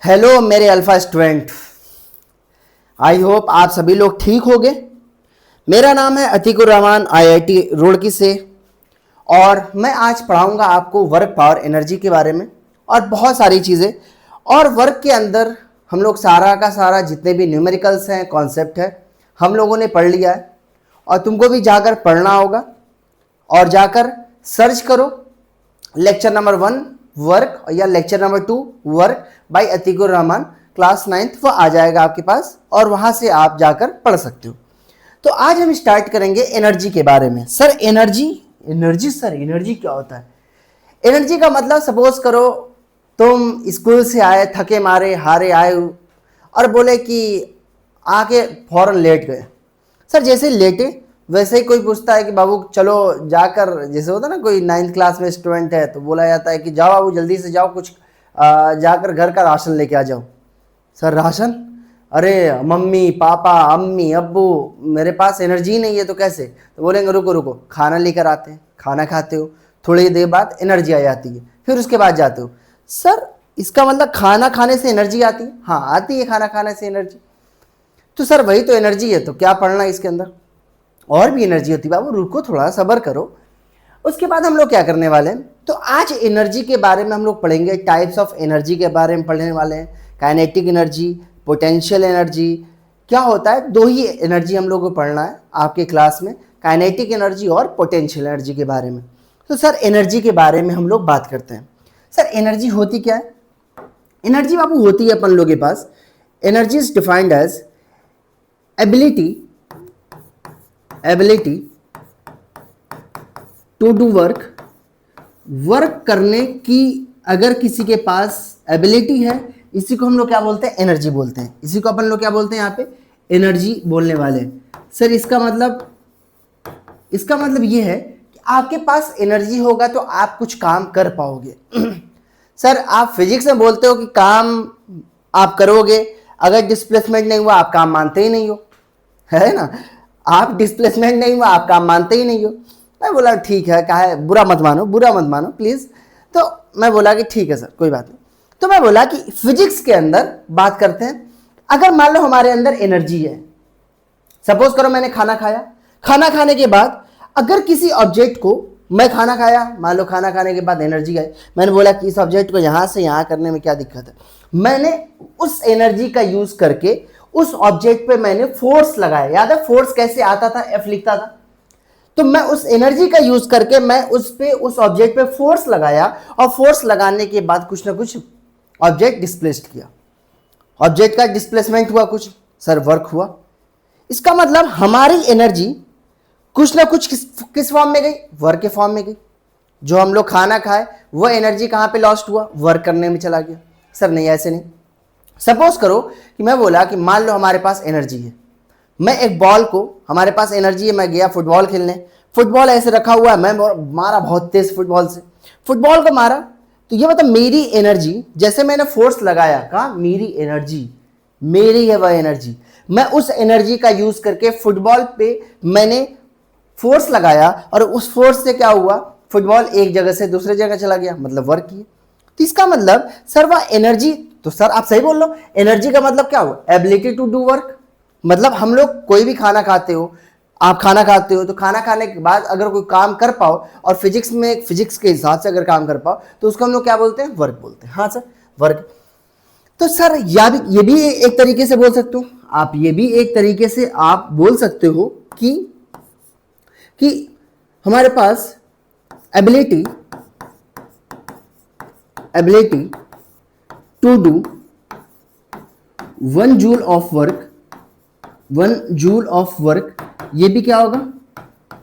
Hello मेरे alpha student. I hope आप सभी लोग ठीक होंगे। मेरा नाम है अतीकुर रहमान, आईआईटी रुड़की से, और मैं आज पढ़ाऊंगा आपको वर्क पावर एनर्जी के बारे में और बहुत सारी चीज़ें। और वर्क के अंदर हम लोग सारा का सारा जितने भी न्यूमेरिकल्स हैं, कॉन्सेप्ट है, हम लोगों ने पढ़ लिया है। और तुमको भी जाकर पढ़ना होगा और जाकर सर्च करो लेक्चर नंबर 1 वर्क या lecture number 2 work by Atiqur Rahman, class 9th, वो आ जाएगा आपके पास और वहां से आप जाकर पढ़ सकते हो। तो आज हम स्टार्ट करेंगे एनर्जी के बारे में। सर एनर्जी एनर्जी क्या होता है? एनर्जी का मतलब सपोज करो तुम स्कूल से आए, थके मारे हारे आए और बोले कि आके फौरन लेट गए। सर जैसे लेटे वैसे ही कोई पूछता है कि बाबू चलो जाकर, जैसे होता है ना कोई 9th क्लास में स्टूडेंट है तो बोला जाता है कि जाओ बाबू जल्दी से जाओ, कुछ जाकर घर का राशन लेके आ जाओ। Sir ration? अरे मम्मी पापा अम्मी अब्बू मेरे पास एनर्जी नहीं है तो कैसे? तो बोलेंगे रुको रुको, खाना लेकर आते हैं, खाना खाते हो, थोड़ी देर बाद एनर्जी आ जाती है, फिर उसके बाद जाते हो। सर इसका मतलब खाना खाने से एनर्जी आती है? हाँ आती है खाना खाने से एनर्जी। तो सर वही तो एनर्जी है, तो क्या पढ़ना है इसके अंदर? और भी एनर्जी होती है बाबू, रुको थोड़ा सब्र करो। उसके बाद हम लोग क्या करने वाले हैं, तो आज एनर्जी के बारे में हम लोग पढ़ेंगे, टाइप्स ऑफ एनर्जी के बारे में पढ़ने वाले हैं। Kinetic energy, potential energy. क्या होता है, दो ही एनर्जी हम लोग को पढ़ना है आपके क्लास में, काइनेटिक एनर्जी और पोटेंशियल एनर्जी के बारे में। तो सर एनर्जी के बारे में हम लोग बात करते हैं। सर एनर्जी होती क्या है? एनर्जी बाबू होती है अपन लोगों के पास, energy is defined as ability to do work करने की। अगर किसी के पास एबिलिटी है, इसी को हम लोग क्या बोलते हैं? एनर्जी बोलते हैं। इसी को अपन लोग क्या बोलते हैं यहाँ पे? एनर्जी बोलने वाले हैं। सर इसका मतलब ये है कि आपके पास एनर्जी होगा तो आप कुछ काम कर पाओगे। सर आप फिजिक्स में बोलते हो कि काम आप करोगे, अगर डिस्प्लेसमेंट नहीं हुआ आप काम मानते ही नहीं हो, है ना? आप डिस्प्लेसमेंट नहीं हुआ आप काम मानते ही नहीं हो। मैं बोला ठीक है, कहा है बुरा मत मानो प्लीज़। तो मैं बोला कि ठीक है सर कोई बात नहीं। तो मैं बोला कि फिजिक्स के अंदर बात करते हैं। अगर मान लो हमारे अंदर एनर्जी है, सपोज करो मैंने खाना खाया, खाना खाने के बाद अगर किसी ऑब्जेक्ट को, मैं खाना खाया, मान लो खाना खाने के बाद एनर्जी आई, मैंने बोला कि इस ऑब्जेक्ट को यहाँ से यहाँ करने में क्या दिक्कत है? मैंने उस एनर्जी का यूज करके उस ऑब्जेक्ट पे मैंने फोर्स लगाया। याद है फोर्स कैसे आता था? एफ लिखता था। तो मैं उस एनर्जी का यूज करके मैं उस ऑब्जेक्ट पे फोर्स लगाया और फोर्स लगाने के बाद कुछ ना कुछ ऑब्जेक्ट डिस्प्लेस्ड किया, ऑब्जेक्ट का डिस्प्लेसमेंट हुआ, कुछ सर वर्क हुआ। इसका मतलब हमारी एनर्जी कुछ ना कुछ किस फॉर्म में गई? वर्क के फॉर्म में गई। जो हम लोग खाना खाए वो एनर्जी कहाँ पे लॉस्ट हुआ? वर्क करने में चला गया। सर नहीं, ऐसे नहीं। सपोज करो कि मैं बोला कि मान लो हमारे पास एनर्जी है, मैं एक बॉल को, हमारे पास एनर्जी है, मैं गया फुटबॉल खेलने, फुटबॉल ऐसे रखा हुआ है, मैं मारा बहुत तेज फुटबॉल से, फुटबॉल को मारा। तो ये मतलब मेरी एनर्जी, जैसे मैंने फोर्स लगाया, कहा मेरी एनर्जी, मेरी है वह एनर्जी, मैं उस एनर्जी का यूज करके फुटबॉल पे मैंने फोर्स लगाया और उस फोर्स से क्या हुआ? फुटबॉल एक जगह से दूसरे जगह चला गया, मतलब वर्क किया। तो इसका मतलब सर वह एनर्जी, तो सर आप सही बोल लो, एनर्जी का मतलब क्या हुआ? Ability to do work. मतलब हम लोग कोई भी खाना खाते हो, आप खाना खाते हो तो खाना खाने के बाद अगर कोई काम कर पाओ और फिजिक्स के हिसाब से अगर काम कर पाओ तो उसको हम लोग क्या बोलते हैं? वर्क बोलते हैं। हाँ सर वर्क। तो सर ये भी एक तरीके से बोल सकते हो आप, ये भी एक तरीके से आप बोल सकते हो कि हमारे पास ability to do 1 joule of work, ये भी क्या होगा?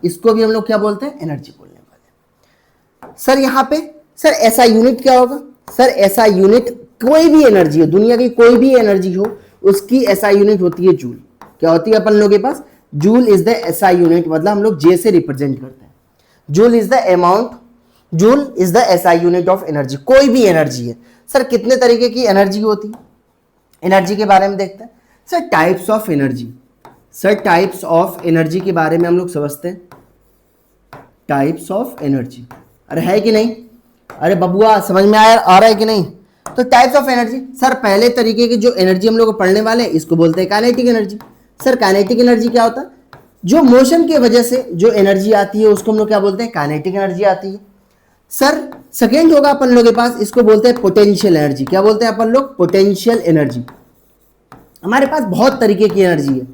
इसको भी हम लोग क्या बोलते हैं? एनर्जी बोलने वाले। सर यहाँ पे सर ऐसा यूनिट क्या होगा? सर ऐसा यूनिट, कोई भी एनर्जी हो, दुनिया की कोई भी एनर्जी हो, उसकी ऐसा यूनिट होती है जूल। क्या होती है अपन लोगों के पास? Joule is the SI unit, मतलब हम लोग जे से रिप्रेजेंट करते हैं। Joule is the amount, joule is the SI unit of energy. कोई भी एनर्जी है। सर कितने तरीके की एनर्जी होती है? एनर्जी के बारे में देखते हैं। Sir types of energy, sir types of energy के बारे में हम लोग समझते हैं। टाइप्स ऑफ एनर्जी, अरे है कि नहीं? अरे बबुआ समझ में आ रहा है कि नहीं? तो टाइप्स ऑफ एनर्जी, सर पहले तरीके की जो एनर्जी हम लोग को पढ़ने वाले हैं इसको बोलते हैं kinetic energy. Sir kinetic energy क्या होता है? जो मोशन की वजह से जो एनर्जी आती है उसको हम लोग क्या बोलते हैं? काइनेटिक एनर्जी आती है। सर सेकेंड होगा अपन लोग के पास, इसको बोलते हैं पोटेंशियल एनर्जी। क्या बोलते हैं अपन लोग? Potential energy. हमारे पास बहुत तरीके की एनर्जी है।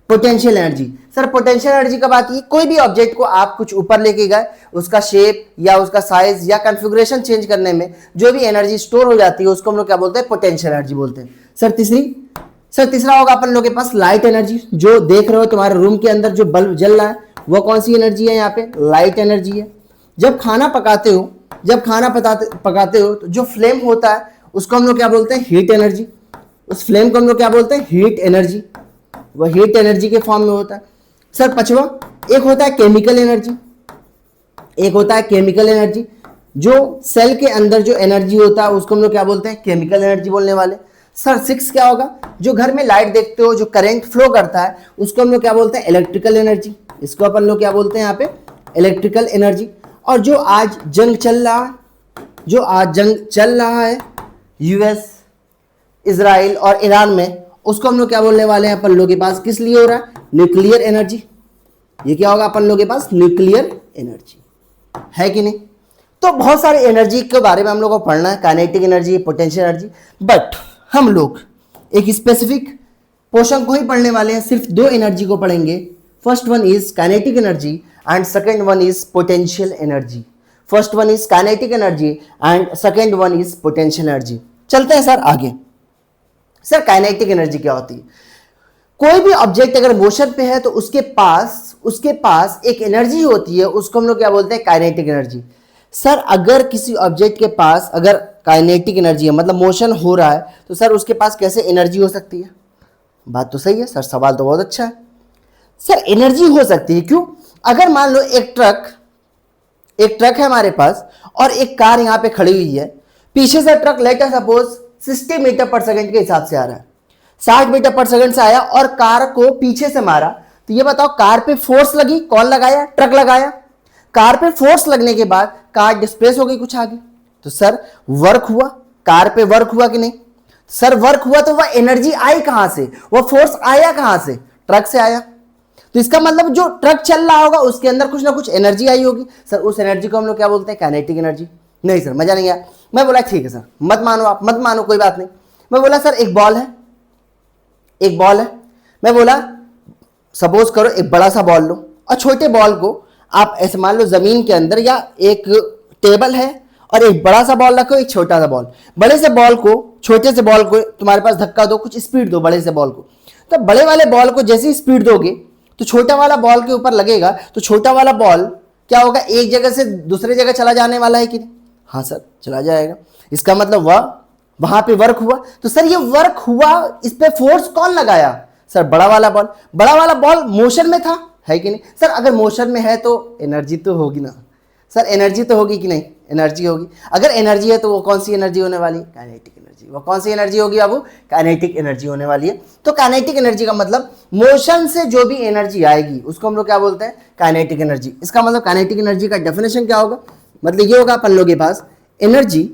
Potential energy, sir potential energy कब आती है? कोई भी ऑब्जेक्ट को आप कुछ ऊपर लेके गए, उसका शेप या उसका साइज या कॉन्फ़िगरेशन चेंज करने में जो भी एनर्जी स्टोर हो जाती है उसको हम लोग क्या बोलते हैं? पोटेंशियल एनर्जी बोलते हैं। सर तीसरा होगा अपन लोग के पास लाइट एनर्जी। जो देख रहे हो तुम्हारे रूम के अंदर जो बल्ब जल रहा है वो कौन सी एनर्जी है? यहाँ पे लाइट एनर्जी है। जब खाना पकाते हो तो जो फ्लेम होता है उसको हम लोग क्या बोलते हैं? Heat energy. उस फ्लेम को हम लोग क्या बोलते हैं? Heat energy. वह हीट एनर्जी के फॉर्म में होता है। सर पांचवा एक होता है केमिकल एनर्जी। जो सेल के अंदर जो एनर्जी होता है उसको हम लोग क्या बोलते हैं? केमिकल एनर्जी बोलने वाले। सर सिक्स क्या होगा? जो घर में लाइट देखते हो, जो करंट फ्लो करता है उसको हम लोग क्या बोलते हैं? Electrical energy. इसको अपन लोग क्या बोलते हैं यहाँ पे? Electrical energy. और जो आज जंग चल रहा है यूएस, इजराइल और ईरान में, उसको हम लोग क्या बोलने वाले हैं अपन लोग के पास? किस लिए हो रहा है? Nuclear energy. ये क्या होगा अपन लोग के पास? न्यूक्लियर एनर्जी, है कि नहीं? तो बहुत सारे एनर्जी के बारे में हम लोग को पढ़ना है, kinetic energy, potential energy. But हम लोग एक स्पेसिफिक पोर्शन को ही पढ़ने वाले हैं, सिर्फ दो एनर्जी को पढ़ेंगे। First one is kinetic energy and second one is potential energy. First one is kinetic energy and second one is potential energy. चलते हैं सर आगे। सर काइनेटिक एनर्जी क्या होती है? कोई भी ऑब्जेक्ट अगर मोशन पे है तो उसके पास एक एनर्जी होती है, उसको हम लोग क्या बोलते हैं? Kinetic energy. सर अगर किसी ऑब्जेक्ट के पास अगर काइनेटिक एनर्जी है, मतलब मोशन हो रहा है, तो सर उसके पास कैसे एनर्जी हो सकती है? बात तो सही है सर, सवाल तो बहुत अच्छा है। सर एनर्जी हो सकती है, क्यों? अगर मान लो एक ट्रक है हमारे पास और एक कार यहां पे खड़ी हुई है, पीछे से ट्रक लेटर सपोज 60 मीटर पर सेकंड के हिसाब से आ रहा है, 60 मीटर पर सेकंड से आया और कार को पीछे से मारा, तो ये बताओ कार पे फोर्स लगी, कौन लगाया? ट्रक लगाया। कार पे फोर्स लगने के बाद कार डिस्प्लेस हो गई कुछ आगे, तो सर वर्क हुआ, कार पे वर्क हुआ कि नहीं? सर वर्क हुआ, तो वह एनर्जी आई कहां से? वह फोर्स आया कहां से? ट्रक से आया। तो इसका मतलब जो ट्रक चल रहा होगा उसके अंदर कुछ ना कुछ एनर्जी आई होगी। सर उस एनर्जी को हम लोग क्या बोलते हैं? Kinetic energy. नहीं सर मजा नहीं आया। मैं बोला ठीक है सर, मत मानो, आप मत मानो, कोई बात नहीं। मैं बोला सर एक बॉल है। मैं बोला सपोज करो एक बड़ा सा बॉल लो और छोटे बॉल को आप ऐसे मान लो जमीन के अंदर या एक टेबल है और एक बड़ा सा बॉल रखो, एक छोटा सा बॉल। बड़े से बॉल को छोटे से बॉल को तुम्हारे पास धक्का दो, कुछ स्पीड दो बड़े से बॉल को, तो बड़े वाले बॉल को जैसे ही स्पीड दोगे तो छोटा वाला बॉल के ऊपर लगेगा, तो छोटा वाला बॉल क्या होगा? एक जगह से दूसरे जगह चला जाने वाला है कि नहीं? हाँ सर चला जाएगा। इसका मतलब वहां पे वर्क हुआ। तो सर ये वर्क हुआ, इस पे फोर्स कौन लगाया? सर बड़ा वाला बॉल मोशन में था, है कि नहीं? सर अगर मोशन में है तो एनर्जी तो होगी ना सर, एनर्जी तो होगी कि नहीं? एनर्जी होगी। अगर एनर्जी है तो वो कौन सी एनर्जी होने वाली है? Kinetic energy. वो कौन सी एनर्जी होगी बाबू? काइनेटिक एनर्जी होने वाली है। तो काइनेटिक एनर्जी का मतलब मोशन से जो भी एनर्जी आएगी उसको हम लोग क्या बोलते हैं? Kinetic energy. इसका मतलब काइनेटिक एनर्जी का डेफिनेशन क्या होगा? मतलब ये होगा अपन लोगों के पास एनर्जी।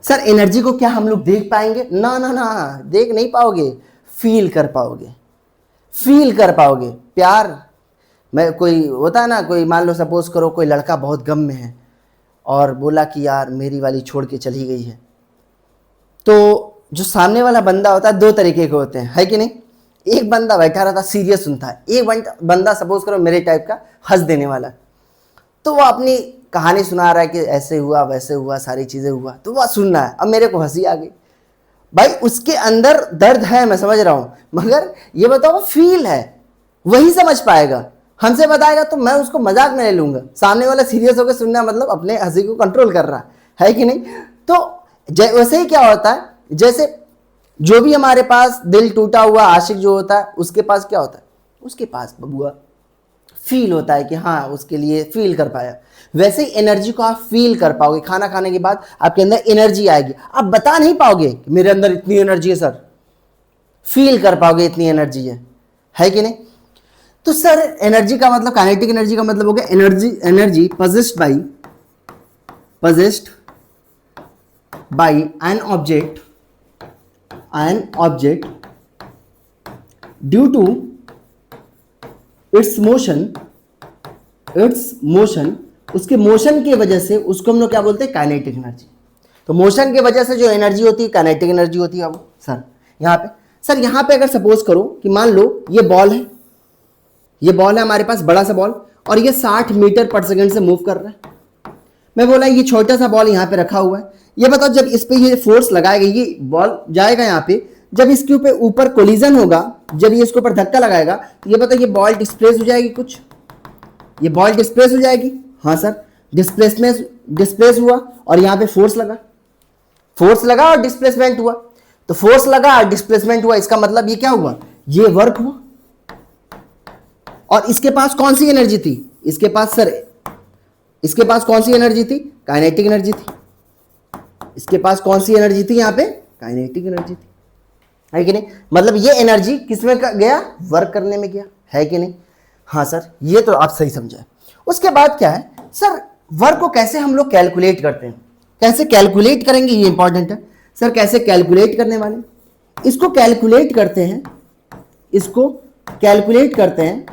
सर एनर्जी को क्या हम लोग देख पाएंगे? ना, देख नहीं पाओगे, फील कर पाओगे। प्यार मैं कोई होता है ना, कोई मान लो सपोज करो कोई लड़का बहुत गम में है और बोला कि यार मेरी वाली छोड़ के चली गई है, तो जो सामने वाला बंदा होता है दो तरीके के होते हैं, है कि नहीं? एक बंदा बैठा रहता सीरियस सुनता है, एक बंदा सपोज करो मेरे टाइप का हंस देने वाला, तो वो अपनी कहानी सुना रहा है कि ऐसे हुआ वैसे हुआ सारी चीजें हुआ, तो वह सुनना है। अब मेरे को हंसी आ गई, भाई उसके अंदर दर्द है, मैं समझ रहा हूं, मगर ये बताओ फील है, वही समझ पाएगा। हमसे बताएगा तो मैं उसको मजाक में ले लूंगा, सामने वाला सीरियस होकर सुनना मतलब अपने हंसी को कंट्रोल कर रहा है कि नहीं? तो वैसे ही क्या होता है, जैसे जो भी हमारे पास दिल टूटा हुआ आशिक जो होता है उसके पास क्या होता है? उसके पास बबुआ फील होता है कि हाँ उसके लिए फील कर पाया। वैसे ही एनर्जी को आप फील कर पाओगे। खाना खाने के बाद आपके अंदर एनर्जी आएगी, आप बता नहीं पाओगे कि मेरे अंदर इतनी एनर्जी है सर, फील कर पाओगे इतनी एनर्जी है कि नहीं? तो सर एनर्जी का मतलब, काइनेटिक एनर्जी का मतलब हो गया energy possessed by an object due to its motion, उसके मोशन की वजह से उसको हम लोग क्या बोलते हैं, काइनेटिक एनर्जी। तो मोशन की वजह से जो एनर्जी होती है काइनेटिक एनर्जी होती है। अब सर यहाँ पे अगर सपोज करो कि मान लो ये बॉल है, हमारे पास बड़ा सा बॉल, और ये 60 मीटर पर सेकंड से मूव कर रहा है। मैं बोला ये छोटा सा बॉल यहाँ पे रखा हुआ है, ये बताओ जब इस पे ये फोर्स लगाएगा, ये बॉल जाएगा यहाँ पे, जब इसके ऊपर कोलिजन होगा, जब ये इसके ऊपर धक्का लगाएगा, तो ये बताओ ये बॉल डिस्प्लेस हो जाएगी, कुछ ये बॉल डिस्प्लेस हो जाएगी। हाँ सर, डिस्प्लेस हुआ और यहाँ पे फोर्स लगा और डिस्प्लेसमेंट हुआ। तो फोर्स लगा और डिस्प्लेसमेंट हुआ, इसका मतलब ये क्या हुआ, ये वर्क हुआ। और इसके पास कौन सी एनर्जी थी, इसके पास कौन सी एनर्जी थी, काइनेटिक एनर्जी थी। इसके पास कौन सी एनर्जी थी, यहाँ पे काइनेटिक एनर्जी थी, है कि नहीं। मतलब ये एनर्जी किसमें गया, वर्क करने में गया, है कि नहीं। हाँ सर, ये तो आप सही समझे। उसके बाद क्या है सर, वर्क को कैसे हम लोग कैलकुलेट करते हैं, कैसे कैलकुलेट करेंगे, ये इंपॉर्टेंट है। सर कैसे कैलकुलेट करने वाले, इसको कैलकुलेट करते हैं।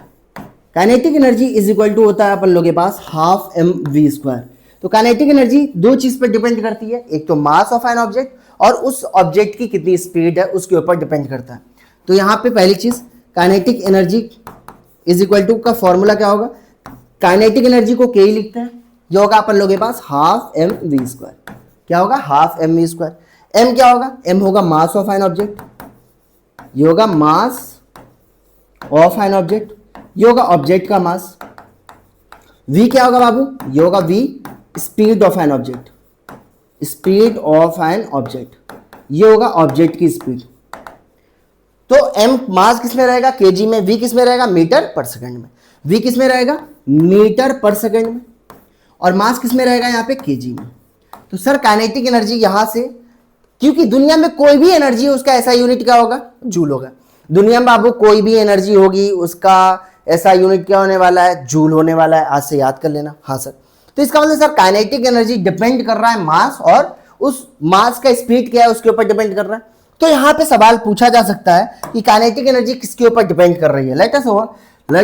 Kinetic energy is equal to होता है अपन लोगों के पास हाफ mv²। तो काइनेटिक एनर्जी दो चीज पर डिपेंड करती है, एक तो मास ऑफ एन ऑब्जेक्ट और उस ऑब्जेक्ट की कितनी स्पीड है उसके ऊपर डिपेंड करता है। तो यहाँ पे पहली चीज kinetic energy is equal to का फॉर्मूला क्या होगा, काइनेटिक एनर्जी को के ही लिखते हैं, ये होगा अपन लोगों के पास हाफ mv²। क्या होगा, हाफ mv²। m क्या होगा, m होगा मास ऑफ एन ऑब्जेक्ट, ये होगा मास ऑफ एन ऑब्जेक्ट, ये होगा ऑब्जेक्ट का मास। v क्या होगा बाबू, ये होगा v speed of an object, ये होगा ऑब्जेक्ट की स्पीड। तो m मास किस में रहेगा, kg में, v किस में रहेगा, मीटर पर सेकंड में। v किस में रहेगा, मीटर पर सेकंड में, और मास किस में रहेगा, यहाँ पे kg में। तो सर काइनेटिक एनर्जी यहां से, क्योंकि दुनिया में कोई भी एनर्जी है उसका ऐसा यूनिट क्या होगा, जूल होगा। दुनिया में बाबू कोई भी एनर्जी होगी उसका ऐसा यूनिट क्या होने वाला है, जूल होने वाला है, आज से याद कर लेना। हाँ सर, तो इसका मतलब सर काइनेटिक एनर्जी डिपेंड कर रहा है मास, और उस मास का स्पीड क्या है उसके ऊपर डिपेंड कर रहा है। तो यहाँ पे सवाल पूछा जा सकता है कि काइनेटिक एनर्जी किसके ऊपर डिपेंड कर रही है। Let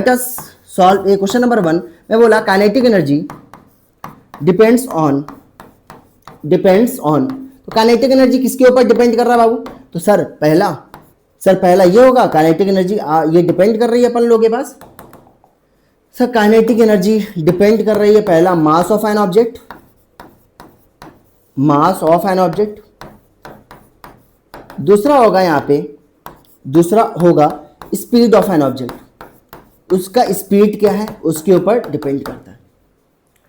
us solve question number 1। मैं बोला काइनेटिक एनर्जी डिपेंड्स ऑन, तो काइनेटिक एनर्जी किसके ऊपर डिपेंड कर रहा है बाबू, तो सर पहला ये होगा, काइनेटिक एनर्जी ये डिपेंड कर रही है अपन लोगों के पास। सर काइनेटिक एनर्जी डिपेंड कर रही है पहला मास ऑफ एन ऑब्जेक्ट, दूसरा होगा यहाँ पे, दूसरा होगा स्पीड ऑफ एन ऑब्जेक्ट, उसका स्पीड क्या है उसके ऊपर डिपेंड करता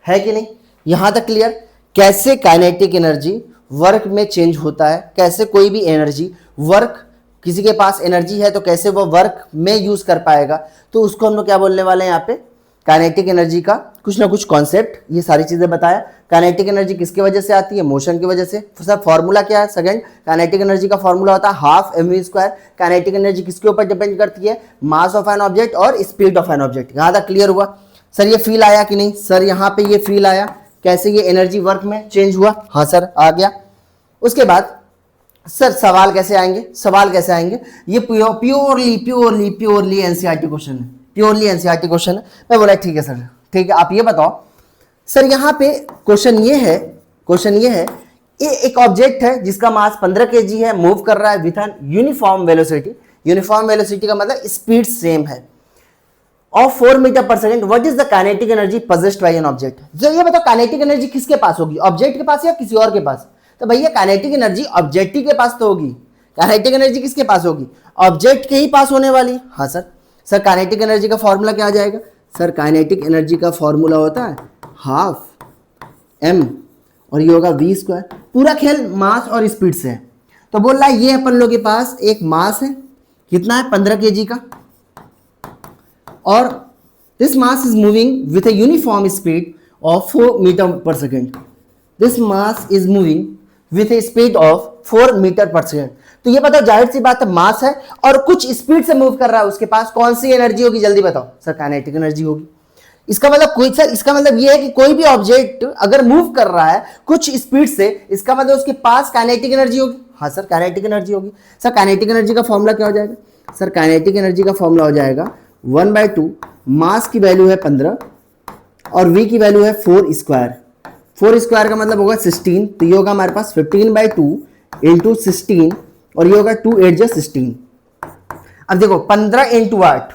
है कि नहीं। यहां तक क्लियर, कैसे काइनेटिक एनर्जी वर्क में चेंज होता है, कैसे कोई भी एनर्जी वर्क, किसी के पास एनर्जी है तो कैसे वो वर्क में यूज कर पाएगा, तो उसको हम लोग क्या बोलने वाले हैं यहाँ पे, काइनेटिक एनर्जी का कुछ ना कुछ कॉन्सेप्ट, ये सारी चीजें बताया। काइनेटिक एनर्जी किसकी वजह से आती है, मोशन की वजह से। सर फॉर्मूला क्या है, सेकंड काइनेटिक एनर्जी का फॉर्मूला होता है हाफ mv²। काइनेटिक एनर्जी किसके ऊपर डिपेंड करती है, मास ऑफ एन ऑब्जेक्ट और स्पीड ऑफ एन ऑब्जेक्ट। यहां तक क्लियर हुआ। सर ये फील आया कि नहीं, सर यहाँ पे ये फील आया, कैसे ये एनर्जी वर्क में चेंज हुआ। हाँ सर आ गया। उसके बाद सर सवाल कैसे आएंगे, ये प्योरली एनसीईआरटी क्वेश्चन है, मैं बोला ठीक है सर, ठीक है। आप ये बताओ सर, यहाँ पे क्वेश्चन ये है, ये एक ऑब्जेक्ट है जिसका मास 15 kg है, मूव कर रहा है विथ एन यूनिफॉर्म वेलोसिटी का मतलब स्पीड सेम है, ऑफ 4 मीटर पर second. What is the kinetic energy possessed by an object. जो ये बताओ काइनेटिक एनर्जी किसके पास होगी, ऑब्जेक्ट के पास या किसी और के पास। तो भैया काइनेटिक एनर्जी ऑब्जेक्टिव के पास तो होगी, काइनेटिक एनर्जी किसके पास होगी, ऑब्जेक्ट के ही पास होने वाली है। हाँ सर काइनेटिक एनर्जी का फॉर्मूला क्या आ जाएगा, सर काइनेटिक एनर्जी का फॉर्मूला होता है हाफ m और ये होगा v²। पूरा खेल मास और स्पीड से है। तो बोल रहा है ये अपन लोग के पास एक मास है, कितना है 15 kg का, और this mass is moving with a uniform speed of 4 meter per second. This mass is moving with a speed of 4 meter per second. तो ये बताओ जाहिर सी बात है मास है और कुछ स्पीड से मूव कर रहा है, उसके पास कौन सी एनर्जी होगी, जल्दी बताओ। सर काइनेटिक एनर्जी होगी। इसका मतलब कोई सर, इसका मतलब ये है कि कोई भी ऑब्जेक्ट अगर मूव कर रहा है कुछ स्पीड से, इसका मतलब उसके पास काइनेटिक एनर्जी होगी। हाँ सर, काइनेटिक एनर्जी होगी। सर काइनेटिक एनर्जी का फॉर्मूला क्या हो जाएगा? सर काइनेटिक एनर्जी का फॉर्मूला हो जाएगा 1/2, मास की वैल्यू है 15 और v की वैल्यू है 4 स्क्वायर। 4 स्क्वायर का मतलब होगा 16, तो ये होगा हमारे पास 15/2 इंटू 16 और ये होगा 2 8 16। अब देखो 15 इंटू 8,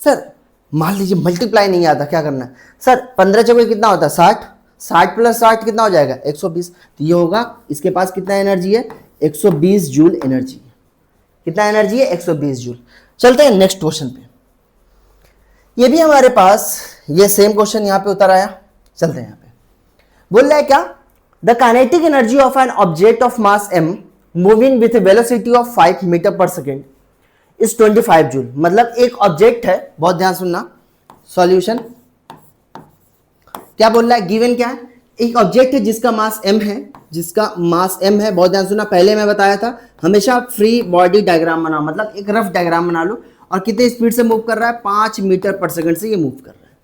सर मान लीजिए मल्टीप्लाई नहीं आता, क्या करना है सर? 15 चौके कितना होता है 60, 60 प्लस 60 कितना हो जाएगा 120, तो ये होगा इसके पास कितना एनर्जी है 120 जूल एनर्जी। कितना एनर्जी है 120 जूल। चलते हैं नेक्स्ट क्वेश्चन पे। ये भी हमारे पास ये सेम क्वेश्चन यहाँ पे उतर आया। चलते हैं यहाँ पे, बोल रहा है क्या? The kinetic energy of an object of mass m moving with velocity of 5 metre per second is 25 joule. मतलब एक ऑब्जेक्ट है, बहुत ध्यान सुनना, सॉल्यूशन क्या बोल रहा है, गिवन क्या है, एक ऑब्जेक्ट है जिसका मास m है, जिसका मास m है, बहुत ध्यान सुनना, पहले मैं बताया था हमेशा फ्री बॉडी डायग्राम बनाओ, मतलब एक रफ डायग्राम बना लो, और कितने स्पीड से मूव कर रहा है 5 मीटर पर सेकंड से ये मूव कर रहा है,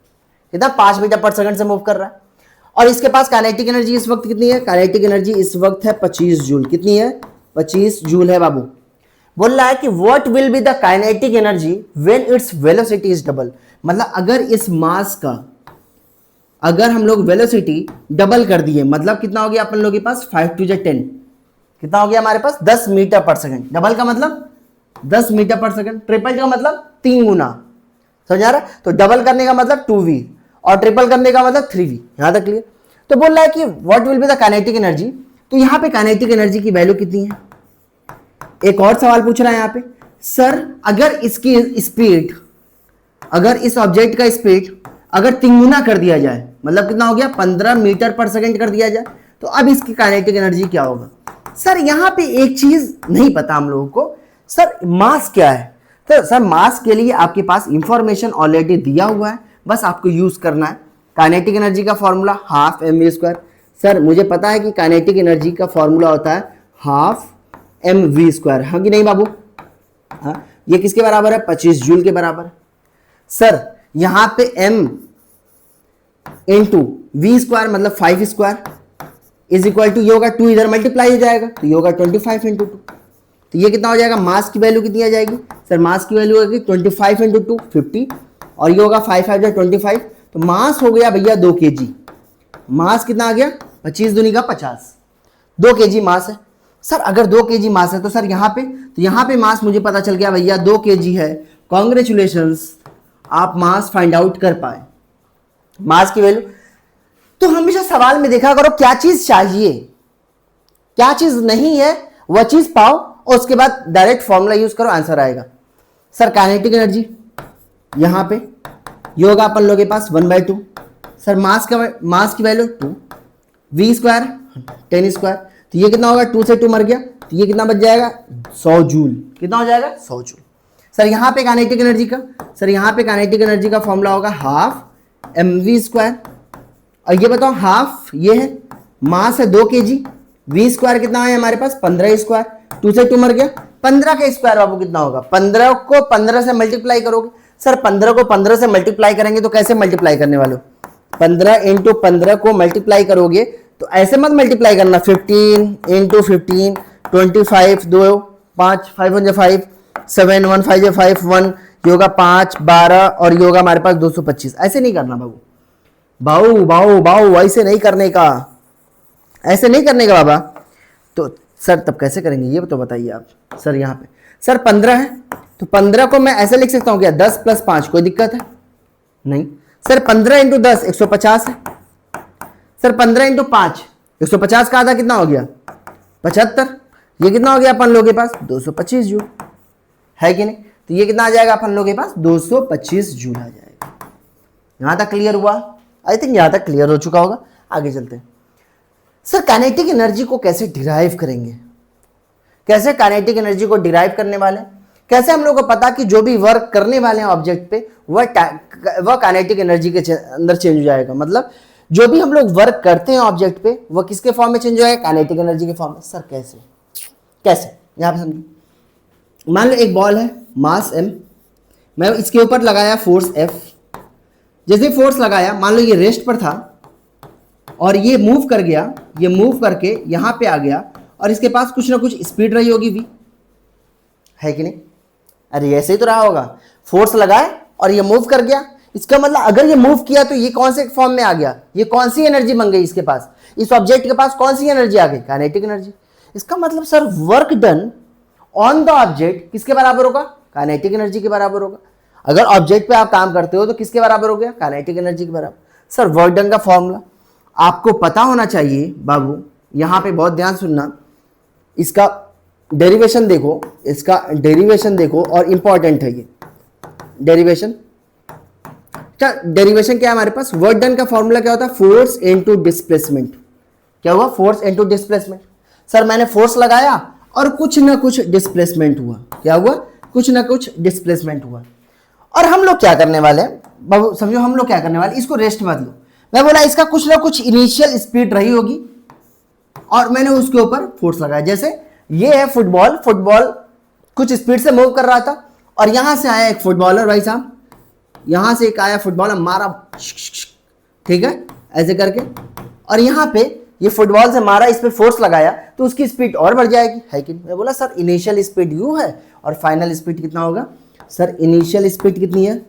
कितना 5 मीटर पर सेकंड से मूव कर रहा है। और इसके पास काइनेटिक एनर्जी इस वक्त कितनी है? काइनेटिक एनर्जी इस वक्त है 25 जूल। कितनी है? 25 जूल है बाबू। बोल रहा है कि what will be the kinetic energy when its velocity is double. मतलब अगर इस मास का अगर हम लोग वेलोसिटी डबल कर दिए, मतलब कितना हो गया अपन लोग के पास 5 × 10, कितना हो गया हमारे पास 10 मीटर पर सेकंड। डबल का मतलब 10 मीटर पर सेकंड, ट्रिपल का मतलब 3 गुना, समझ आ रहा है? तो डबल करने का मतलब 2v और ट्रिपल करने का मतलब 3v। यहां तक क्लियर? तो बोल रहा है कि what will be the kinetic energy, तो यहां पे काइनेटिक एनर्जी की वैल्यू कितनी है? एक और सवाल पूछ रहा है यहां पे, सर अगर इसकी स्पीड, अगर इस ऑब्जेक्ट का स्पीड अगर 3 गुना कर दिया जाए, मतलब कितना हो गया 15 मीटर पर सेकंड कर दिया जाए, तो अब इसकी काइनेटिक एनर्जी क्या होगा? सर यहां पे एक चीज नहीं पता हम लोगों को, सर मास क्या है? तो सर मास के लिए आपके पास इंफॉर्मेशन ऑलरेडी दिया हुआ है, बस आपको यूज करना है। काइनेटिक एनर्जी का फॉर्मूला हाफ mv²। सर मुझे पता है कि काइनेटिक एनर्जी का फॉर्मूला होता है हाफ mv², हाँ कि नहीं बाबू? हाँ, ये किसके बराबर है? 25 जूल के बराबर। सर यहां पे m इंटू v² मतलब 5² इज इक्वल टू, ये होगा 2 इधर मल्टीप्लाई हो जाएगा, तो ये होगा 25 × 2, तो ये कितना हो जाएगा? मास की वैल्यू कितनी आ जाएगी? सर मास की वैल्यू होगी 25 × 2 50, और ये होगा 5 5 25, तो मास हो गया भैया 2 kg। मास कितना आ गया? 25 दूनी का 50, 2 kg मास है। सर अगर 2 kg मास है तो सर यहाँ पे, तो यहाँ पे मास मुझे पता चल गया भैया 2 kg है। कॉन्ग्रेचुलेशंस, आप मास फाइंड आउट कर पाए, मास की वैल्यू। तो हमेशा सवाल में देखा करो क्या चीज चाहिए, क्या चीज नहीं है वह चीज पाओ, और उसके बाद डायरेक्ट फॉर्मूला यूज करो, आंसर आएगा। सर काइनेटिक एनर्जी यहां पे ये होगा अपन लोगों के पास 1/2। सर मास की वैल्यू 2, v² 10², तो ये कितना होगा? 2 से 2 मर गया, तो ये कितना बच जाएगा? 100 जूल। कितना हो जाएगा? 100 जूल। सर यहाँ पे काइनेटिक एनर्जी का, सर यहाँ पे काइनेटिक एनर्जी का फॉर्मूला होगा हाफ mv²। और ये बताओ हाफ ये है, मास है 2 kg, v² कितना है हमारे पास 15², 2 से 2 मर गया, 15 का स्क्वायर बाबू कितना होगा? 15 को 15 से मल्टीप्लाई करोगे। सर 15 को 15 से मल्टीप्लाई करेंगे तो कैसे मल्टीप्लाई करने वाले हो? 15 × 15 को मल्टीप्लाई करोगे तो ऐसे मत मल्टीप्लाई करना, 15 × 15 25 2 5 5 1 5 7 1 5 5 1, ये होगा 5 12 और ये होगा हमारे पास 225। ऐसे नहीं करना बाबू, बाऊ बाऊ बाऊ, ऐसे नहीं करने का, ऐसे नहीं करने का बाबा। तो सर तब कैसे करेंगे ये तो बताइए आप। सर यहाँ पे सर 15 है, तो 15 को मैं ऐसे लिख सकता हूँ क्या 10 + 5, कोई दिक्कत है नहीं। सर 15 × 10 150 है। सर 15 × 5 150 का आधा कितना हो गया? 75। ये कितना हो गया अपन लोगों के पास? 225 जूल, है कि नहीं? तो ये कितना आ जाएगा अपन लोगों के पास? 225 जूल आ जाएगा। यहां तक क्लियर हुआ? आई थिंक यहां तक क्लियर हो चुका होगा। आगे चलते हैं। सर काइनेटिक एनर्जी को कैसे डिराइव करेंगे? कैसे काइनेटिक एनर्जी को डिराइव करने वाले? कैसे हम लोग को पता कि जो भी वर्क करने वाले हैं ऑब्जेक्ट पे वह काइनेटिक एनर्जी के अंदर चेंज हो जाएगा। मतलब जो भी हम लोग वर्क करते हैं ऑब्जेक्ट पे वह किसके फॉर्म में चेंज हो जाएगा? काइनेटिक एनर्जी के फॉर्म में। सर कैसे? कैसे? यहां पे समझो, मान लो एक बॉल है, मास m, मैं इसके ऊपर लगाया फोर्स F, जैसे फोर्स लगाया, मान लो ये रेस्ट पर था और ये मूव कर गया, ये मूव करके यहां पे आ गया और इसके पास कुछ ना कुछ स्पीड रही होगी v, है कि नहीं? अरे ऐसे ही तो रहा होगा, फोर्स लगाए और ये मूव कर गया, इसका मतलब अगर ये मूव किया तो ये कौन से फॉर्म में आ गया, ये कौन सी एनर्जी बन गई इसके पास, इस ऑब्जेक्ट के पास कौन सी एनर्जी आ गई, काइनेटिक एनर्जी। इसका मतलब sir work done on the object किसके बराबर होगा, काइनेटिक एनर्जी के बराबर होगा। अगर ऑब्जेक्ट पे आप काम करते हो तो किसके बराबर हो गया, काइनेटिक एनर्जी के बराबर। सर वर्क डन का फॉर्मूला आपको पता होना चाहिए बाबू, यहां पे बहुत ध्यान सुनना, इसका डेरिवेशन देखो, इसका डेरिवेशन देखो और इंपॉर्टेंट है ये डेरिवेशन। डेरिवेशन क्या है हमारे पास, वर्क डन का फॉर्मूला क्या होता है, फोर्स इनटू डिस्प्लेसमेंट। क्या हुआ, फोर्स इनटू डिस्प्लेसमेंट। सर मैंने फोर्स लगाया और कुछ ना कुछ डिस्प्लेसमेंट हुआ, क्या हुआ, कुछ ना कुछ डिस्प्लेसमेंट हुआ। और हम लोग क्या करने वाले हैं बाबू, समझो हम लोग क्या करने वाले, इसको रेस्ट मत लो, मैं बोला इसका कुछ ना कुछ इनिशियल स्पीड रही होगी और मैंने उसके ऊपर फोर्स लगाया। जैसे ये है फुटबॉल, फुटबॉल कुछ स्पीड से मूव कर रहा था और यहां से आया एक फुटबॉलर, भाई साहब यहां से एक आया फुटबॉलर, मारा, ठीक है ऐसे करके, और यहां पे ये फुटबॉल से मारा, इस पे फोर्स लगाया तो उसकी स्पीड और बढ़ जाएगी, है कि नहीं? मैं बोला सर इनिशियल स्पीड u है और फाइनल स्पीड कितना होगा, सर इनिशियल स्पीड कितनी है,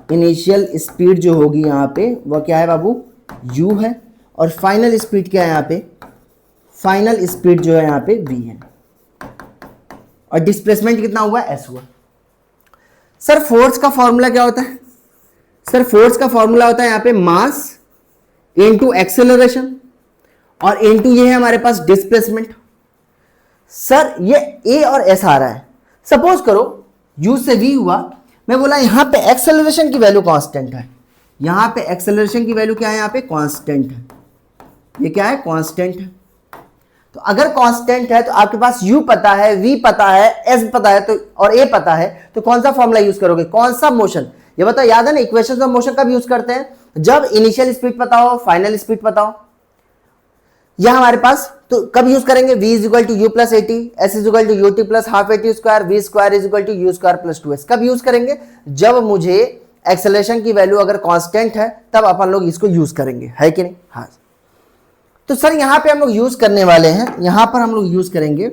इनिशियल स्पीड जो होगी यहाँ पे वह क्या है बाबू, u है, और फाइनल स्पीड क्या है यहाँ पे, फाइनल स्पीड जो है यहाँ पे v है, और डिस्प्लेसमेंट कितना हुआ, s हुआ। सर फोर्स का फॉर्मूला क्या होता है, सर फोर्स का फॉर्मूला होता है यहाँ पे मास इनटू एक्सेलरेशन और इनटू ये है हमारे पास डिस्प्लेसमेंट। सर ये a और s आ रहा है, सपोज करो u से v हुआ, मैं बोला यहां पे एक्सेलरेशन की वैल्यू कांस्टेंट है, यहां पे एक्सेलरेशन की वैल्यू क्या है, यहां पे कांस्टेंट है, ये क्या है, कांस्टेंट है। तो अगर कांस्टेंट है तो आपके पास u पता है, v पता है, s पता है तो और a पता है, तो कौन सा फॉर्मूला यूज करोगे, कौन सा मोशन, ये बताओ, याद है ना इक्वेशंस ऑफ मोशन कब यूज करते हैं, जब इनिशियल स्पीड पता हो, फाइनल स्पीड पता हो। यह हमारे पास तो कब यूज करेंगे, v is equal to u plus a t, s is equal to u t plus half a t square, v square is equal to u square plus 2s। कब यूज करेंगे, जब मुझे एक्सेलरेशन की वैल्यू अगर कांस्टेंट है तब अपन लोग इसको यूज करेंगे, है कि नहीं। हाँ तो सर यहां पे हम लोग यूज करने वाले हैं, यहां पर हम लोग यूज करेंगे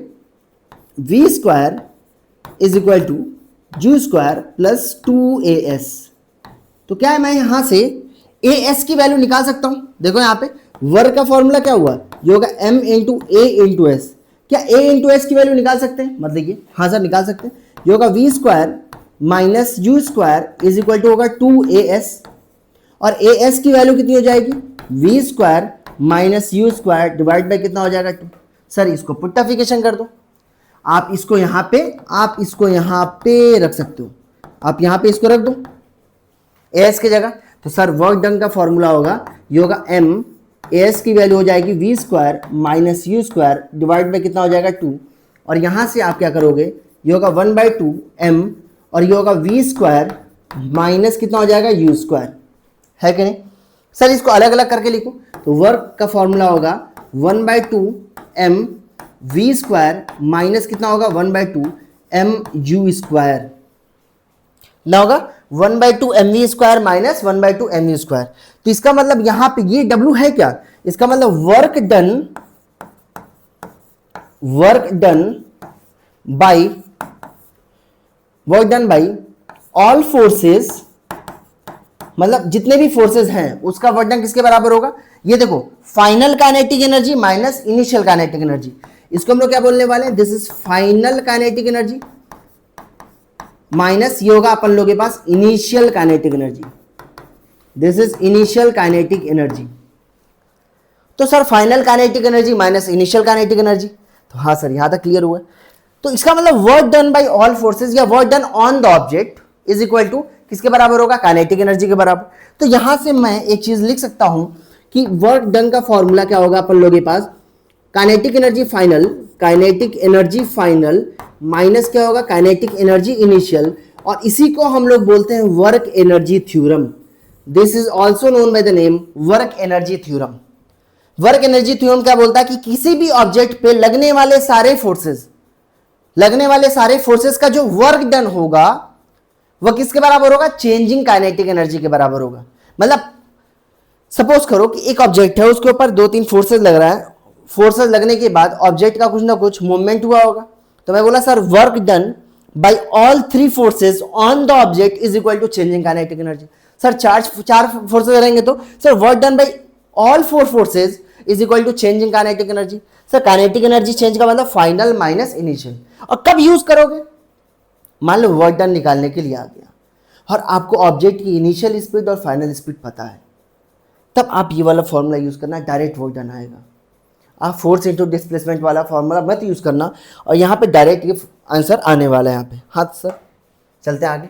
v square is equal to u square plus 2as। तो क्या है, मैं यहां से as की वैल्यू निकाल सकता हूं, देखो यहां पे वर्क का फॉर्मूला क्या हुआ, ये होगा m इंटू ए इंटू एस। क्या a इंटू एस की वैल्यू निकाल सकते हैं, मतलब ये, हाँ सर निकाल सकते हैं, ये होगा v square minus u square is equal to होगा 2as, और as की वैल्यू कितनी हो जाएगी, v square minus u square divide by कितना हो जाएगा 2। सर इसको पुट्टाफिकेशन कर दो, आप इसको यहां पे, आप इसको यहां पे रख सकते हो, आप यहां पे इसको रख दो as की जगह। तो सर वर्क डन का फॉर्मूला होगा, ये होगा m, as की वैल्यू हो जाएगी v square minus u square divide by कितना हो जाएगा 2, और यहां से आप क्या करोगे, ये होगा 1/2 m और ये होगा वी स्क्वायर माइनस कितना हो जाएगा यू स्क्वायर, है कि नहीं। सर इसको अलग अलग करके लिखो, तो वर्क का फॉर्मूला होगा 1/2 m वी स्क्वायर माइनस कितना होगा 1/2 m यू स्क्वायर, ना होगा 1/2 mv square minus 1/2 mu square. तो इसका मतलब यहां पे ये w है क्या, इसका मतलब work done by all forces, मतलब जितने भी फोर्सेस हैं उसका वर्क डन किसके बराबर होगा, ये देखो final kinetic energy minus initial kinetic energy, इसको हम लोग क्या बोलने वाले हैं, this is final kinetic energy minus ये होगा अपन लोगों के पास initial kinetic energy, this is initial kinetic energy. तो sir final kinetic energy minus initial kinetic energy, तो हाँ सर यहां तक क्लियर हुआ। तो इसका मतलब work done by all forces या work done on the object is equal to किसके बराबर होगा, काइनेटिक एनर्जी के बराबर। तो यहां से मैं एक चीज लिख सकता हूं कि वर्क डन का फॉर्मूला क्या होगा अपन लोगों के पास, काइनेटिक एनर्जी फाइनल माइनस क्या होगा, काइनेटिक एनर्जी इनिशियल, और इसी को हम लोग बोलते हैं work energy theorem. This is also known by the name work energy theorem. Work energy theorem क्या बोलता है कि किसी भी ऑब्जेक्ट पे लगने वाले सारे फोर्सेस का जो वर्क डन होगा वह किसके बराबर होगा, चेंजिंग काइनेटिक एनर्जी के बराबर होगा। मतलब सपोज करो कि एक ऑब्जेक्ट है, उसके ऊपर 2-3 फोर्सेस लग रहा है, फोर्सेस लगने के बाद ऑब्जेक्ट का कुछ ना कुछ मूवमेंट हुआ होगा। तो मैं बोला sir work done by all 3 forces on the object is equal to changing kinetic energy. Sir चार फोर्सेस रहेंगे तो sir work done by all 4 forces is equal to changing kinetic energy. Sir kinetic energy change का मतलब final minus initial. और कब use करोगे, मान लो work done निकालने के लिए आ गया और आपको ऑब्जेक्ट की इनिशियल स्पीड और फाइनल स्पीड पता है, तब आप ये वाला फॉर्मूला यूज करना, डायरेक्ट वर्क डन आएगा। आप फोर्स इंटू डिस्प्लेसमेंट वाला फॉर्मूला मत यूज करना, और यहाँ पे डायरेक्ट ये आंसर आने वाला है यहाँ पे। हाँ सर चलते हैं आगे।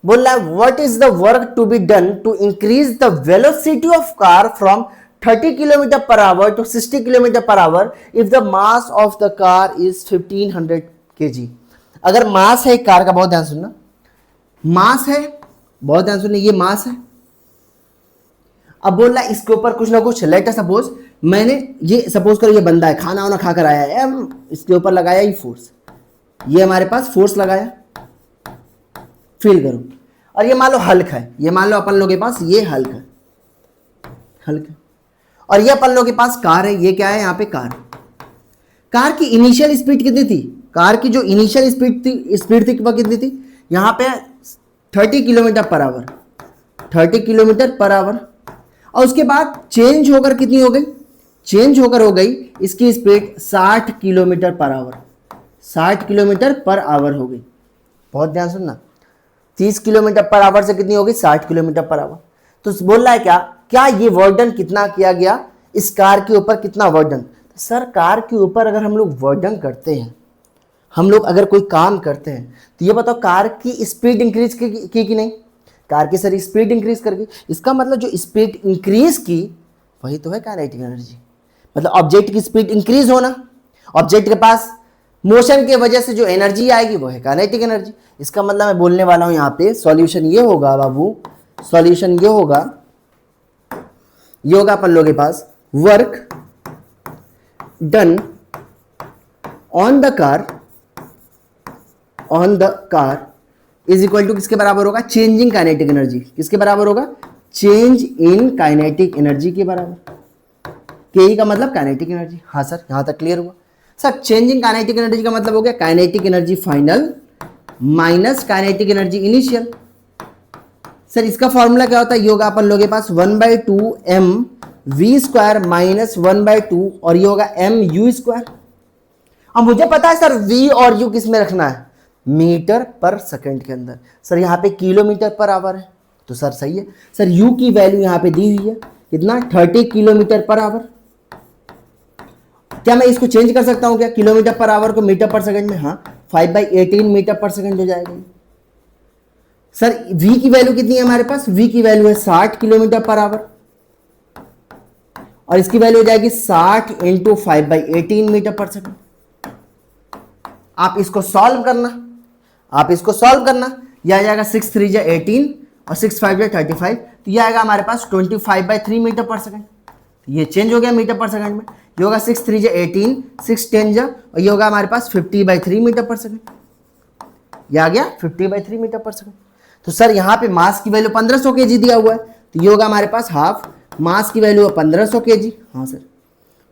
बोल रहा है what is the work to be done to increase the velocity of car from 30 kilometre per hour to 60 kilometre per hour if the mass of the car is 1500 kg। अगर मास है कार का, बहुत ध्यान सुनना, मास है, बहुत ध्यान सुनना, ये मास है। अब बोल रहा है इसके ऊपर कुछ ना कुछ, लेट सपोज मैंने ये सपोज करो ये बंदा है, खाना वाना खा कर आया है, इसके ऊपर लगाया ये फोर्स, ये हमारे पास फोर्स लगाया, फील करो। और ये मान लो हल्क है, ये मान लो अपन लोगों के पास ये हल्क है, हल्क है। और ये अपन लोगों के पास कार है, ये क्या है यहाँ पे कार। कार की इनिशियल स्पीड कितनी थी, कार की जो इनिशियल स्पीड थी वह कितनी थी, यहाँ पे 30 kilometre per our, 30 kilometre per our. और उसके बाद चेंज होकर कितनी हो गई, चेंज होकर हो गई इसकी speed 60 kilometre per our, 60 kilometre per our हो गई। बहुत ध्यान सुनना, 30 किलोमीटर पर आवर से कितनी हो गई, 60 किलोमीटर पर आवर। तो बोल रहा है क्या, क्या ये वर्क डन कितना किया गया, इस कार के ऊपर कितना वर्क डन। सर कार के ऊपर अगर हम लोग वर्क डन करते हैं, हम लोग अगर कोई काम करते हैं, तो ये बताओ कार की स्पीड इंक्रीज की कि नहीं, कार की सर स्पीड इंक्रीज कर गई। इसका मतलब जो स्पीड इंक्रीज की वही तो है काइनेटिक एनर्जी। मतलब ऑब्जेक्ट की स्पीड इंक्रीज होना, ऑब्जेक्ट के पास मोशन के वजह से जो एनर्जी आएगी वो है काइनेटिक एनर्जी। इसका मतलब मैं बोलने वाला हूं यहाँ पे सॉल्यूशन ये होगा बाबू, सॉल्यूशन ये होगा अपन लोगों के पास work done on the car is equal to किसके बराबर होगा, चेंजिंग काइनेटिक एनर्जी। किसके बराबर होगा, चेंज इन काइनेटिक एनर्जी के बराबर। के का मतलब काइनेटिक एनर्जी। हाँ सर यहां तक क्लियर हुआ। सर चेंजिंग काइनेटिक एनर्जी का मतलब हो गया kinetic energy final minus kinetic energy initial. Sir इसका फॉर्मूला क्या होता है, ये होगा अपन लोगों के पास 1/2 mv² माइनस 1/2 और ये होगा mu²। अब मुझे पता है सर v और u किस में रखना है, मीटर पर सेकंड के अंदर। सर यहाँ पे किलोमीटर पर आवर है, तो सर सही है। सर u की वैल्यू यहाँ पे दी हुई है कितना, 30 किलोमीटर पर आवर। क्या मैं इसको चेंज कर सकता हूँ क्या, किलोमीटर पर आवर को मीटर पर सेकंड में, हाँ 5/18 मीटर पर सेकंड हो जाएगा। सर v की वैल्यू कितनी है हमारे पास, v की वैल्यू है 60 किलोमीटर पर आवर और इसकी वैल्यू हो जाएगी 60 इंटू 5/18 मीटर पर सेकंड। आप इसको सॉल्व करना, आप इसको सॉल्व करना, यह आ जाएगा 6 3 जा 18 और 6 5 जा 35, तो यह आएगा हमारे पास 25/3 मीटर पर सेकंड। ये चेंज हो गया मीटर पर सेकंड में, ये होगा 6 3 जा 18, 6 10 जा, और ये होगा हमारे पास 50/3 मीटर पर सेकंड। ये आ गया 50/3 मीटर पर सेकंड। तो सर यहाँ पे मास की वैल्यू 1500 kg दिया हुआ है, तो ये होगा हमारे पास हाफ, मास की वैल्यू है 1500 kg। हाँ sir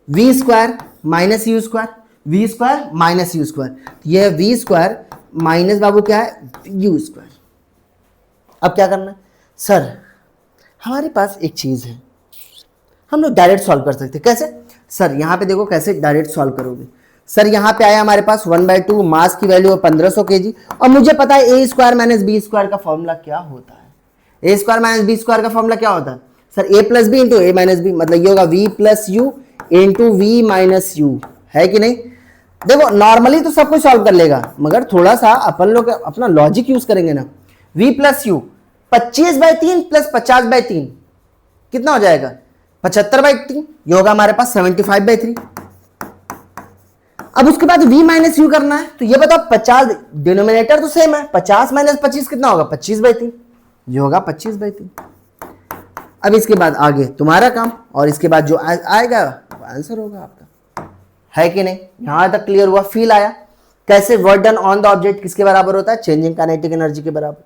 v² minus u², v² minus u², यह v² माइनस बाबू क्या है u²। अब क्या करना है सर, हमारे पास एक चीज है, हम लोग डायरेक्ट सॉल्व कर सकते हैं। कैसे सर, यहाँ पे देखो कैसे डायरेक्ट सॉल्व करोगे। सर यहाँ पे आया हमारे पास 1/2, मास की वैल्यू है 1500 kg और मुझे पता है a² माइनस b² का फॉर्मूला क्या होता है। a² माइनस b² का फॉर्मूला क्या होता है sir, a plus b into a minus b, मतलब ये होगा v plus u into v minus u, है कि नहीं। देखो नॉर्मली तो सब कुछ सॉल्व कर लेगा, मगर थोड़ा सा अपन लोग अपना लॉजिक यूज करेंगे ना। v प्लस यू 25/3 प्लस 50/3 कितना हो जाएगा, 75/3, ये होगा हमारे पास 75/3। अब उसके बाद v माइनस यू करना है, तो ये बताओ 50, डिनोमिनेटर तो सेम है, 50 माइनस 25 कितना होगा 25/3, ये होगा 25/3। अब इसके बाद आगे तुम्हारा काम, और इसके बाद जो आएगा आंसर होगा आपका, है कि नहीं। यहां तक क्लियर हुआ, फील आया कैसे work done on the object किसके बराबर होता है, चेंजिंग काइनेटिक एनर्जी के बराबर।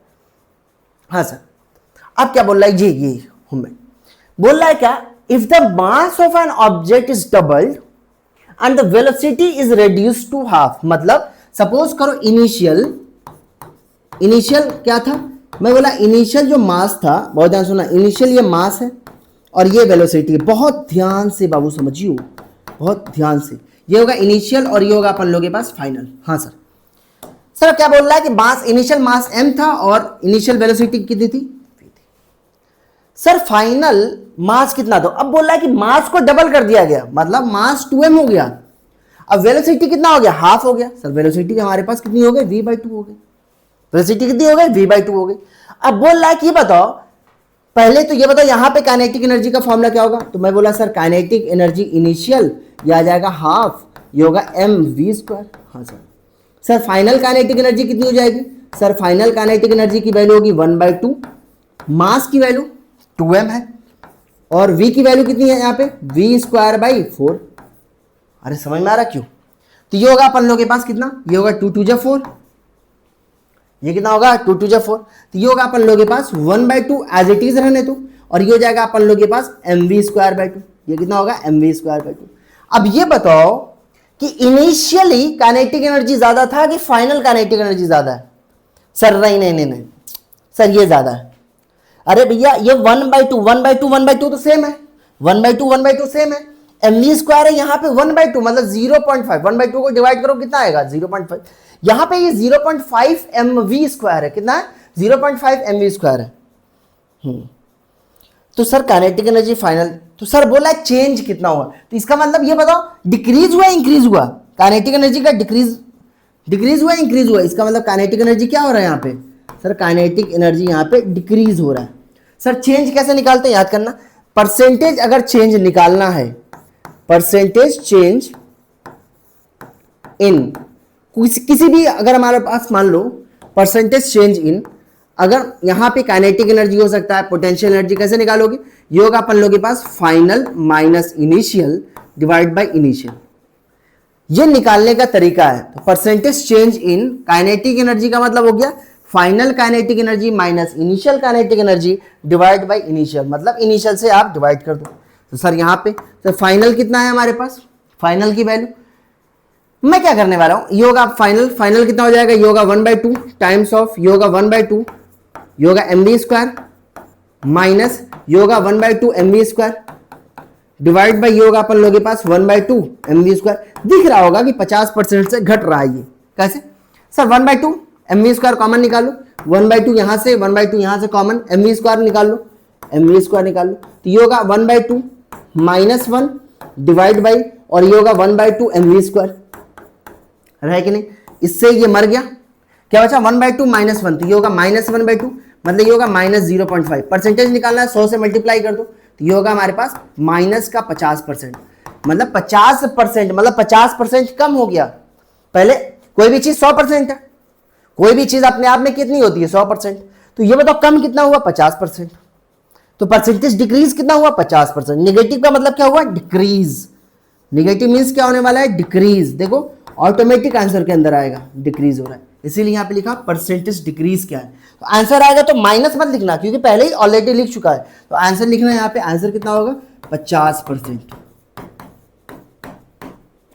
हाँ सर, अब क्या बोल रहा है, ये हूं मैं, बोल रहा है क्या, if the mass of an object is doubled and the velocity is reduced to half, मतलब सपोज करो इनिशियल क्या था, मैं बोला इनिशियल जो मास था, बहुत ध्यान सुनना, इनिशियल ये मास है और ये वेलोसिटी, बहुत ध्यान से बाबू समझियो, बहुत ध्यान से, ये होगा इनिशियल और ये होगा अपन लोगों के पास फाइनल। हाँ सर, सर क्या बोल रहा है कि मास, इनिशियल मास m था और इनिशियल वेलोसिटी कितनी थी, सर फाइनल मास कितना था, अब बोल रहा है कि मास को डबल कर दिया गया, मतलब मास 2m हो गया, अब वेलोसिटी कितना हो गया, हाफ हो गया। सर वेलोसिटी हमारे पास कितनी हो गई, v/2 हो गई, वेलोसिटी कितनी हो गई, v/2 हो गई। अब बोल रहा है कि बताओ, पहले तो ये बताओ यहां पे काइनेटिक एनर्जी का फॉर्मूला क्या होगा, तो मैं बोला सर काइनेटिक एनर्जी इनिशियल ये आ जाएगा हाफ, ये होगा mv²। हाँ sir, sir final kinetic energy कितनी हो जाएगी, सर फाइनल काइनेटिक एनर्जी की वैल्यू होगी 1/2, मास की वैल्यू 2m है और v की वैल्यू कितनी है यहाँ पे, v²/4। अरे समझ में आ रहा क्यों, तो ये होगा अपन लोगों के पास कितना, ये होगा 2×2 = 4, ये कितना होगा 2×2 = 4, तो ये होगा अपन लोगों के पास 1/2 एज इट इज रहने दो, और ये हो जाएगा अपन लोगों के पास mv²/2, ये कितना होगा mv²/2। अब ये बताओ कि इनिशियली काइनेटिक एनर्जी ज्यादा था कि फाइनल काइनेटिक एनर्जी ज्यादा है, सर नहीं सर ये ज्यादा है। अरे भैया ये 1/2 तो सेम है, 1/2 सेम है, mv² है यहाँ पे 1/2 मतलब 0.5, 1/2 को डिवाइड करो कितना आएगा 0.5, यहाँ पे ये 0.5 mv² है, कितना है 0.5 mv² है। तो सर काइनेटिक एनर्जी फाइनल, तो सर बोला चेंज कितना हुआ, तो इसका मतलब ये बताओ डिक्रीज हुआ इंक्रीज हुआ, काइनेटिक एनर्जी का डिक्रीज हुआ इंक्रीज हुआ, इसका मतलब काइनेटिक एनर्जी क्या हो रहा है यहाँ पे, सर काइनेटिक एनर्जी यहाँ पे डिक्रीज हो रहा है। सर चेंज कैसे निकालते हैं, याद करना, परसेंटेज अगर चेंज निकालना है, परसेंटेज चेंज इन किसी भी, अगर हमारे पास मान लो परसेंटेज चेंज इन, अगर यहां पे काइनेटिक एनर्जी हो सकता है, पोटेंशियल एनर्जी कैसे निकालोगे, ये होगा अपन लोगों के पास final minus initial divide by initial, ये निकालने का तरीका है। तो percentage change in kinetic energy का मतलब हो गया final kinetic energy minus initial kinetic energy divide by initial, मतलब इनिशियल से आप डिवाइड कर दो। तो सर यहाँ पे तो फाइनल कितना है हमारे पास, फाइनल की वैल्यू मैं क्या करने वाला हूं, ये होगा फाइनल कितना हो जाएगा, ये होगा 1/2 टाइम्स ऑफ, ये होगा 1/2, ये होगा mv² माइनस ये होगा 1/2 mv² डिवाइड बाय ये होगा अपन लोगों के पास 1/2 mv²। दिख रहा होगा कि 50% से घट रहा है, ये कैसे, सर 1/2 mv² कॉमन निकालो, 1/2 यहां से 1/2 यहां से कॉमन, mv² निकाल लो, mv² निकाल लो, तो ये होगा 1/2 माइनस 1 डिवाइड बाई, और ये होगा 1/2 mv², है कि नहीं, इससे ये मर गया, क्या बचा 1/2 माइनस 1, तो ये होगा -1/2 मतलब ये होगा -0.5, परसेंटेज निकालना है 100 से मल्टीप्लाई कर दो, तो ये होगा हमारे पास माइनस का 50%, मतलब 50% मतलब 50% कम हो गया। पहले कोई भी चीज 100% है, कोई भी चीज अपने आप में कितनी होती है 100%, तो ये बताओ कम कितना हुआ 50%, तो परसेंटेज डिक्रीज कितना हुआ 50%। नेगेटिव का मतलब क्या हुआ डिक्रीज, नेगेटिव मीन्स क्या होने वाला है डिक्रीज, देखो ऑटोमेटिक आंसर के अंदर आएगा डिक्रीज हो रहा है, इसीलिए यहां पे लिखा परसेंटेज डिक्रीज क्या है, तो आंसर आएगा तो माइनस मत लिखना क्योंकि पहले ही ऑलरेडी लिख चुका है, तो आंसर लिखना है यहाँ पे, आंसर कितना होगा 50%,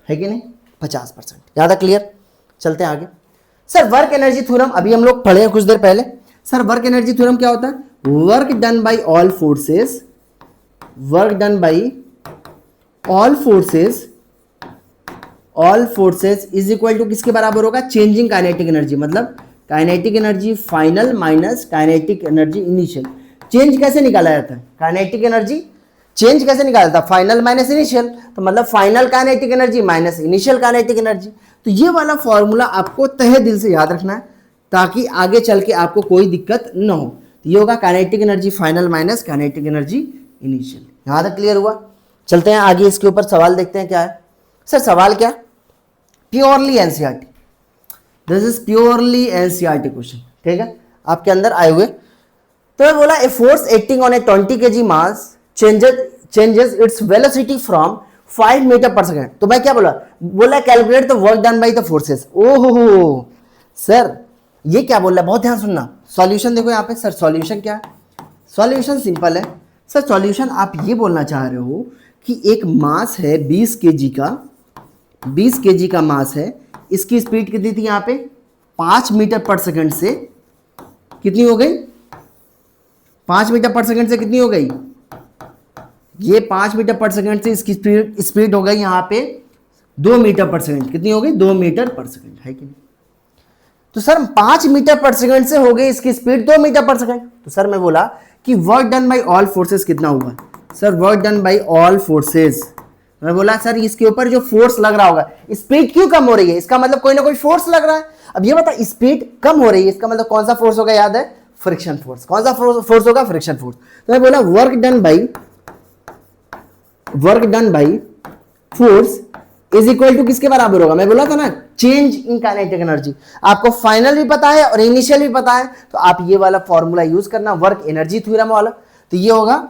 है कि नहीं 50%, ज्यादा क्लियर। चलते हैं आगे। सर वर्क एनर्जी थ्योरम अभी हम लोग पढ़े हैं कुछ देर पहले। सर वर्क एनर्जी थ्योरम क्या होता है, work done by all forces, work done by all forces, all forces is equal to किसके बराबर होगा, चेंजिंग काइनेटिक एनर्जी, मतलब kinetic energy final minus kinetic energy initial. Change कैसे निकाला जाता है, काइनेटिक एनर्जी चेंज कैसे निकाला जाता है, फाइनल माइनस इनिशियल, तो मतलब final kinetic energy minus initial kinetic energy. तो ये वाला फॉर्मूला आपको तहे दिल से याद रखना है ताकि आगे चल के आपको कोई दिक्कत न हो। तो ये होगा kinetic energy final minus kinetic energy initial. यहाँ तक क्लियर हुआ। चलते हैं आगे, इसके ऊपर सवाल देखते हैं क्या है। सर सवाल क्या, purely NCERT, this is purely NCERT question, ठीक है, आपके अंदर आए हुए। तो मैं बोला a force acting on a 20 kg mass changes its velocity from 5 metre per second. तो मैं क्या बोला calculate the work done by the forces. ओहो सर ये क्या बोल रहा है, बहुत ध्यान सुनना, सॉल्यूशन देखो यहाँ पे सर, सॉल्यूशन क्या है? सॉल्यूशन सिंपल है सर। सॉल्यूशन आप ये बोलना चाह रहे हो कि एक मास है 20 केजी का, 20 केजी का मास है, इसकी स्पीड कितनी थी यहाँ पे 5 मीटर पर सेकंड से कितनी हो गई, 5 मीटर पर सेकंड से कितनी हो गई, ये 5 मीटर पर सेकंड से इसकी स्पीड हो गई यहाँ पे 2 मीटर पर सेकंड, कितनी हो गई 2 मीटर पर सेकंड, है कि नहीं? तो सर 5 मीटर पर सेकंड से हो गई इसकी स्पीड 2 मीटर पर सेकंड। तो सर मैं बोला कि work done by all forces कितना हुआ, sir work done by all forces, मैं बोला सर इसके ऊपर जो फोर्स लग रहा होगा, स्पीड क्यों कम हो रही है, इसका मतलब कोई ना कोई फोर्स लग रहा है। अब ये बता स्पीड कम हो रही है, इसका मतलब कौन सा फोर्स होगा, याद है फ्रिक्शन फोर्स। कौन सा फोर्स होगा, फ्रिक्शन फोर्स। तो मैं बोला work done by force is equal to किसके बराबर होगा, मैं बोला था ना चेंज इन काइनेटिक एनर्जी। आपको फाइनल भी पता है और इनिशियल भी पता है, तो आप ये वाला फॉर्मूला यूज करना, वर्क एनर्जी थ्योरम वाला। तो ये होगा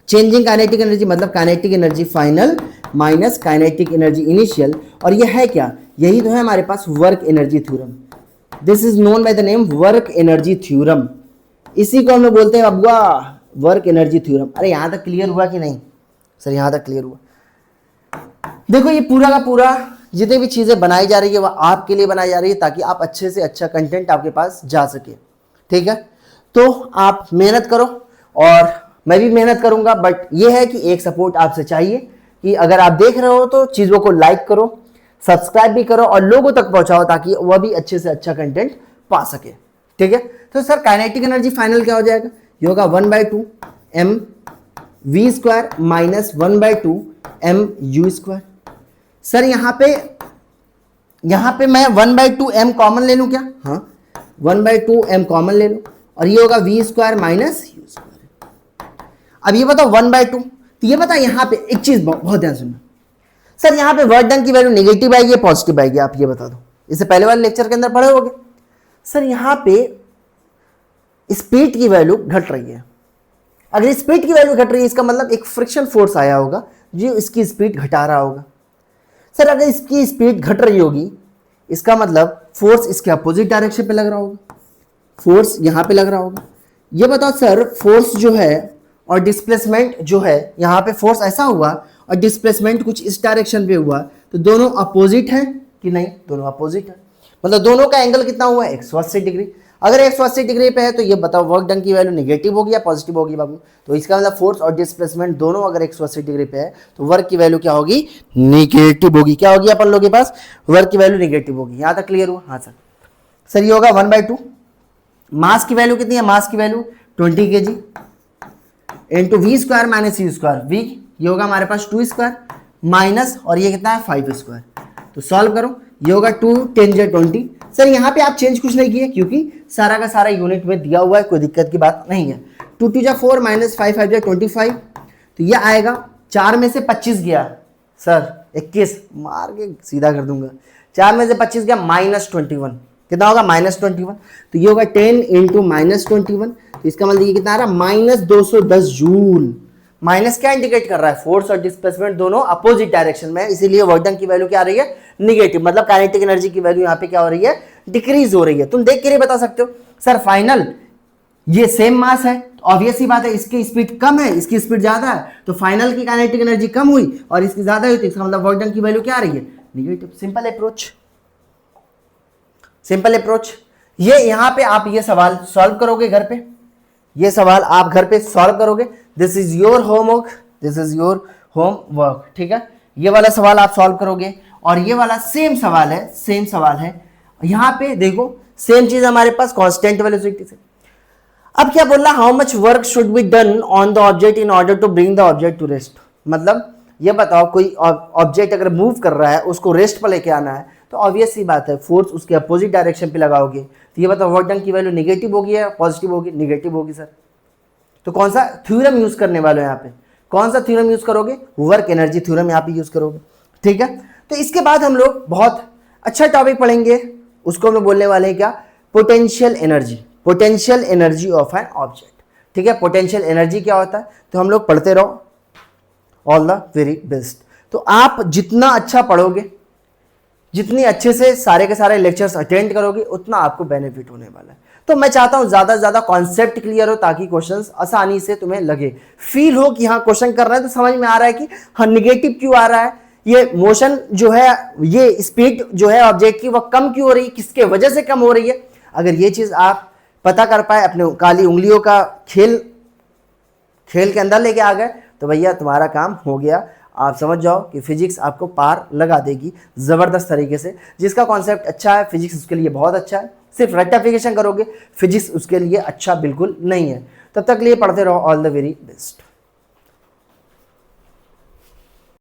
चेंजिंग काइनेटिक एनर्जी, मतलब kinetic energy final minus kinetic energy initial. और ये है क्या, यही तो है हमारे पास work energy theorem. This is known by the name work energy theorem. इसी को हम लोग बोलते हैं अबुआ वर्क एनर्जी थ्योरम। अरे यहां तक क्लियर हुआ कि नहीं सर, यहां तक क्लियर हुआ। देखो ये पूरा का पूरा जितनी भी चीजें बनाई जा रही है वह आपके लिए बनाई जा रही है ताकि आप अच्छे से अच्छा कंटेंट आपके पास जा सके, ठीक है? तो आप मेहनत करो और मैं भी मेहनत करूंगा, बट ये है कि एक सपोर्ट आपसे चाहिए कि अगर आप देख रहे हो तो चीजों को लाइक करो, सब्सक्राइब भी करो और लोगों तक पहुंचाओ ताकि वह भी अच्छे से अच्छा कंटेंट पा सके, ठीक है? तो सर काइनेटिक एनर्जी फाइनल क्या हो जाएगा, ये होगा 1/2 m v square minus 1/2 m u square. Sir यहाँ पे मैं 1/2 m कॉमन ले लूं क्या, हाँ 1/2 m कॉमन ले लो और ये होगा v square minus u square. अब ये बताओ 1/2, तो ये बता यहाँ पे एक चीज बहुत ध्यान सुनना सर, यहाँ पे वर्क डन की वैल्यू नेगेटिव आएगी या पॉजिटिव आएगी, आप ये बता दो। इससे पहले वाले लेक्चर के अंदर पढ़े होगे सर, यहाँ पे स्पीड की वैल्यू घट रही है। अगर स्पीड की वैल्यू घट रही है इसका मतलब एक फ्रिक्शन फोर्स आया होगा जो इसकी स्पीड घटा रहा होगा। सर अगर इसकी स्पीड घट रही होगी इसका मतलब फोर्स इसके अपोजिट डायरेक्शन पे लग रहा होगा, फोर्स यहां पे लग रहा होगा। ये बताओ सर फोर्स जो है और डिस्प्लेसमेंट जो है, यहाँ पे फोर्स ऐसा हुआ और डिस्प्लेसमेंट कुछ इस डायरेक्शन पे हुआ, तो दोनों अपोजिट है कि नहीं, दोनों अपोजिट है, मतलब दोनों का एंगल कितना हुआ है 180 डिग्री। अगर 180 डिग्री पे है तो ये बताओ वर्क डन की वैल्यू नेगेटिव होगी या पॉजिटिव होगी बाबू, तो इसका मतलब फोर्स और डिस्प्लेसमेंट दोनों अगर 180 डिग्री पे है तो वर्क की वैल्यू क्या होगी, नेगेटिव होगी। क्या होगी अपन लोगों के पास, वर्क की वैल्यू नेगेटिव होगी। यहां तक क्लियर हुआ, हाँ सर। सर ये होगा 1/2, मास की वैल्यू कितनी है, मास की value 20 kg into v square minus u square, v ये होगा हमारे पास 2 स्क्वायर माइनस और ये कितना है 5 स्क्वायर। तो सॉल्व करो, ये होगा 2 10 × 20। सर यहाँ पे आप चेंज कुछ नहीं किए क्योंकि सारा का सारा यूनिट में दिया हुआ है, कोई दिक्कत की बात नहीं है। 2 × 4 माइनस 5 5 × 25, तो ये आएगा 4 में से 25 गया सर 21, मार के सीधा कर दूंगा, 4 में से 25 गया -21, कितना होगा -21। तो ये होगा 10 इंटू -21, तो इसका मतलब ये कितना आ रहा है -210 जूल। माइनस क्या इंडिकेट कर रहा है, फोर्स और डिस्प्लेसमेंट दोनों अपोजिट डायरेक्शन में, इसीलिए वर्क डन की वैल्यू क्या आ रही है, नेगेटिव, मतलब काइनेटिक एनर्जी की वैल्यू यहाँ पे क्या हो रही है, डिक्रीज हो रही है। तुम देख के नहीं बता सकते हो सर फाइनल ये सेम मास है, तो ऑब्वियस ही बात है इसकी स्पीड कम है इसकी स्पीड ज्यादा है, तो फाइनल की काइनेटिक एनर्जी कम हुई और इसकी ज्यादा हुई, तो इसका मतलब वर्क डन की वैल्यू क्या आ रही है, negative. Simple approach, simple approach. ये यहां पे आप ये सवाल सॉल्व करोगे घर पे, ये सवाल आप घर पे सॉल्व करोगे, this is your homework, this is your homework, ठीक है? ये वाला सवाल आप सॉल्व करोगे और ये वाला सेम सवाल है, सेम सवाल है। यहां पे देखो सेम चीज हमारे पास कांस्टेंट वेलोसिटी से। अब क्या बोल रहा, how much work should be done on the object in order to bring the object to rest. मतलब ये बताओ कोई ऑब्जेक्ट अगर मूव कर रहा है उसको रेस्ट पर लेके आना है, तो ऑब्वियस सी बात है फोर्स उसके अपोजिट डायरेक्शन पे लगाओगे, तो ये बताओ वर्क डन की वैल्यू नेगेटिव होगी या पॉजिटिव होगी, नेगेटिव होगी सर। तो कौन सा थ्योरम यूज करने वाले हो यहाँ पे, कौन सा थ्योरम यूज करोगे, वर्क एनर्जी थ्योरम यहाँ पे यूज करोगे, ठीक है? तो इसके बाद हम लोग बहुत अच्छा टॉपिक पढ़ेंगे, उसको हम लोग बोलने वाले हैं क्या, potential energy, potential energy of an object, ठीक है? पोटेंशियल एनर्जी क्या होता है, तो हम लोग पढ़ते रहो, ऑल द वेरी बेस्ट। तो आप जितना अच्छा पढ़ोगे जितनी अच्छे से सारे के सारे लेक्चर्स अटेंड करोगे उतना आपको बेनिफिट होने वाला है। तो मैं चाहता हूं ज़्यादा से ज़्यादा कॉन्सेप्ट क्लियर हो ताकि क्वेश्चंस आसानी से तुम्हें लगे, फील हो कि हाँ क्वेश्चन कर रहे हैं तो समझ में आ रहा है कि हाँ निगेटिव क्यों आ रहा है, ये मोशन जो है, ये स्पीड जो है ऑब्जेक्ट की वह कम क्यों हो रही है, किसके वजह से कम हो रही है। अगर ये चीज़ आप पता कर पाए, अपने काली उंगलियों का खेल के अंदर लेके आ गए, तो भैया तुम्हारा काम हो गया। आप समझ जाओ कि फिजिक्स आपको पार लगा देगी ज़बरदस्त तरीके से। जिसका कॉन्सेप्ट अच्छा है फिजिक्स उसके लिए बहुत अच्छा है, सिर्फ रेक्टिफिकेशन करोगे, फिजिक्स उसके लिए अच्छा बिल्कुल नहीं है। तब तक लिए पढ़ते रहो। All the very best.